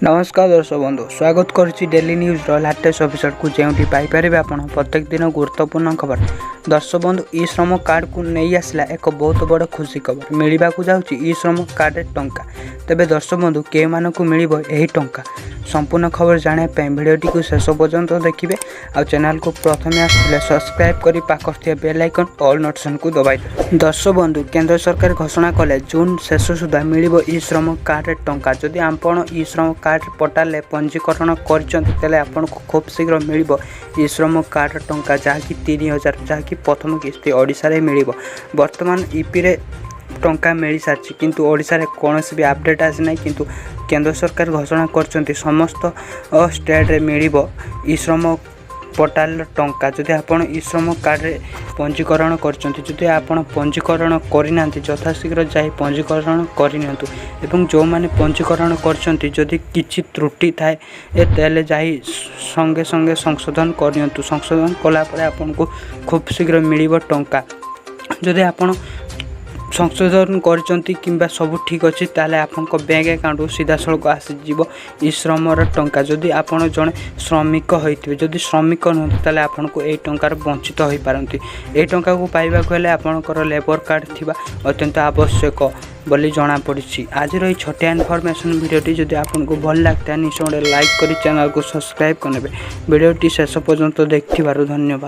नमस्कार दर्शक बंधु स्वागत करुच्ची डेली न्यूज लाटेस्ट एपिसोड को जो पाइपर आप प्रत्येक दिन गुरुत्वपूर्ण खबर। दर्शक बंधु ई श्रम कार्ड को नहीं आसला एक बहुत बड़ खुशी खबर मिलवा जाऊँगी ई श्रम कार्ड टंका। तेबे दर्शक बंधु के मानक मिल टंका संपूर्ण खबर जानापी भिडियोटी को शेष पर्यंत देखिए। आ चैनल को प्रथम आसते सब्सक्राइब कर पाखर बेल आइकन ऑल नोटिफिकेशन को दबाई दे। दर्शक बंधु केंद्र सरकार घोषणा कले जून शेष सुधा मिल ई श्रम कार्ड टंका। जदि आपण ई श्रम कार्ड पोर्टाल पंजीकरण कर खूब शीघ्र मिल ई श्रम कार्ड टंका जहाँकि 3000 जहाँकि प्रथम किस्ती ओडिशा रे मिल। वर्तमान ईपी रे टंका मिल सारी किंतु ओडिशा रे कौन भी अपडेट आसी ना किंतु केंद्र सरकार घोषणा कर समस्त स्टेट रे मिल ई श्रम पोर्टाल टंका। जदि आपण ई श्रम कार्ड रे पंजीकरण करते आप पंजीकरण करना यथाशीघ्र जाई पंजीकरण करनियंतु एवं जो माने पंजीकरण करछंती जदि किछि त्रुटि थाए तेले जाई संगे संगे संशोधन करनियंतु। संशोधन कला परे आपनको खूब शीघ्र मिलिबो टंका। जदि आपण संशोधन करचंती किंबा सब ठीक अच्छी ताले आपन बैंक अकाउंट सीधा सड़क आसीज ई श्रमर टंका। जदि आपण जड़े श्रमिक होइथिबे जदि श्रमिक नुहति ताले आपन को ए टंकार वंचित होई पारंती। ए टंका को पाइबा को हेले आपनकर लेबर कार्ड थिबा अत्यंत आवश्यक बोली जना पड़ी। आज रही छोटिया इनफॉरमेशन वीडियोटी जदि आपको भल लगता है निश्चय लाइक कर चैनल को सब्सक्राइब करने वीडियोटी शेष पर्यंत देखिबारु धन्यवाद।